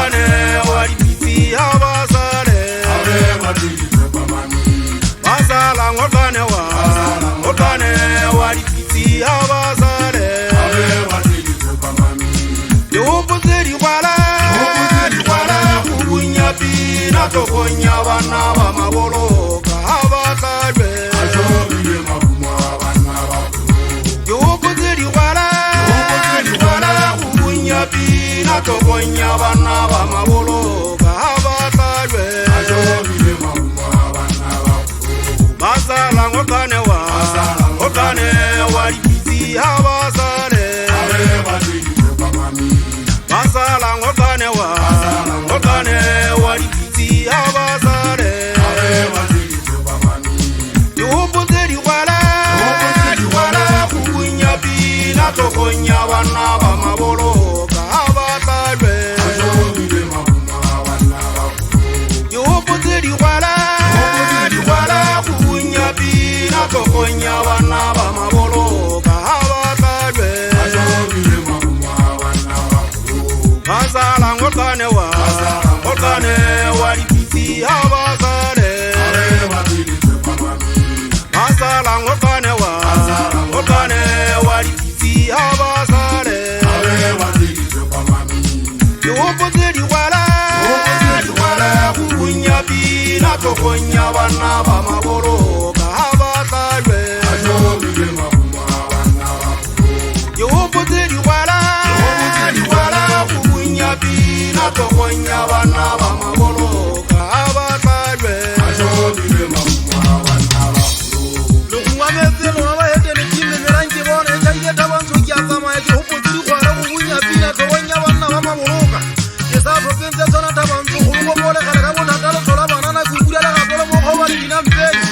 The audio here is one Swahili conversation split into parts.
Okane wali biti abasale Basala okane wali biti abasale Yopuzeri wala Ubunyabi na tokonya bana bamaboloka abasalwe Yopuzeri wala Ubunyabi na tokonya bana bamaboloka abasalwe Basala okane wali biti abasale Basala okane wali biti abasale Yopuzeri wala Ubunyabi na tokonya bana bamaboloka abasalwe Yopuzeri wala Ubunyabi na tokonya bana bamaboloka abasalwe Basala okane wali biti abasale Basala okane wali biti abasale Yopuzeri wala Ubunyabi na tokonya bana bamaboloka abasalwe Yopuzeri wala Ubunyabi na tokonya bana bamaboloka abasalwe Lukumamezelo nabahete nikime merangi bone Jaye tabanzo kiazama yaki Hupuzeri wala Ubunyabi na tokonya bana bamaboloka Yesato penze zona tabanzo Huluko mole kalekabo natalo sola banana Kukura la kapolo moko wali binampengi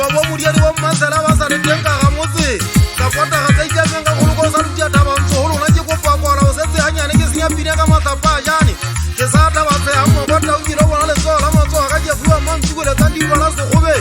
Owa muriari wa masala basale tenka gamoze Kapota kazaija menga huluko salutia tabanzo Hulu nanje kwa wala osese hanya nekesi nyapine kama tapajani Kesata base hamo kota ujiro wale sola mazo Akaje fuwa mamchukule kandi wala sohube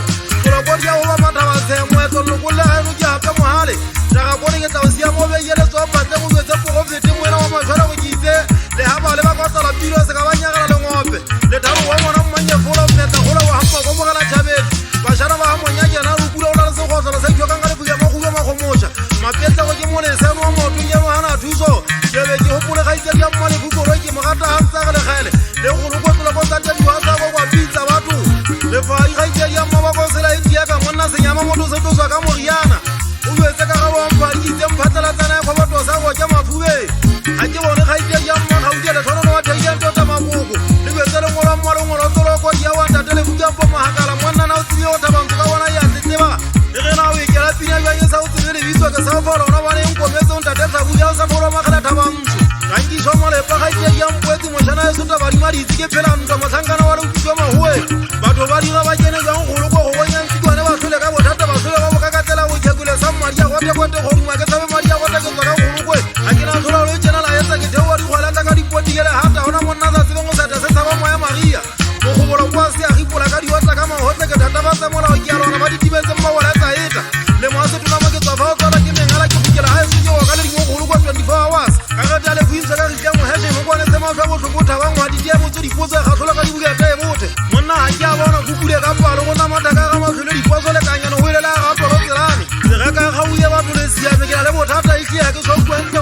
Kula kodia uwa mata base mweto Lukule henu jape muhale Taka kone keta usia mobe yele sopa Tengu weze fuko viti mwena wa mashara wikite Le hapa leba kosa la piro se kabanya kala lengope Le taru wamo na mmanye fula mneta Kula wa hapa komo kala chabeti Bashara wa hamo nyanya na rukula ula nso kosa La sekyo kangale kuya makuyo makomosha Mapesa waki mwone senu wamo Tunye wahana tuzo Yebe jihupule kaisi ya mwani kukoroiki Makata hamsa kale khele Le kuluko tulakosa jani wasa kwa pizza watu Le fai kaisi ya mwa wakosela Indiaka mwana se nyama moto se tozo kamo riana Uwe seka kawa mpari Kise mpatala sana kwa watu wasa kwa jama fuwe Aje wane kaisi ya mwa Haujele tono na wate ya mtota mabuku Liwe sele mwala mwala mwala Tolo kwa ya wanda tele kukiampo mahakala Mwana na usibi wata bantuka wana ya sitema Ikena wiki ala pinya Yanye sa usibili viswa kesa ufalo Na wane unko mezo untatesa kuya usaforo makala taba mtu Rangi shomole paka ije ya mpwezi Mwashana ya suta bali mari izike pela Nda masanga na wale ukishoma huwe Bato bali nga bajene ya unkuruko Huwanya msiku ane basule kabo tata basule Kabo kakatela uchekule Sam maria kote kote Horuma kesawe maria kote Kizaka unkurukwe Akina sula ulichena la yesa Kitewa rikwalanda karipoti Gele hata ona mwanaza Sikongo sata sesa wama ya maria Mukubolo kwasi akipula kari wata Kama hote ketata basa mwala wakialo Na badi tibeze mba wala zaita Le mwase tunamake Tafao kala kime ngala kifukela Haya sinyo wakale Mukubolo 24 hours Kakatale kuhimsa kakijamu Heshe mkwane sema Fabo sukuta wangu hadidia Mutu difuza Khasula karibu ya tae bote Mwana hajia wana kukule Kapalo Kona mataka kama Kule difuza le kanyano Wile la kapalo tirani Ziraka kauye watu Lesia Mekila lebo tata Ikia Kisho kwente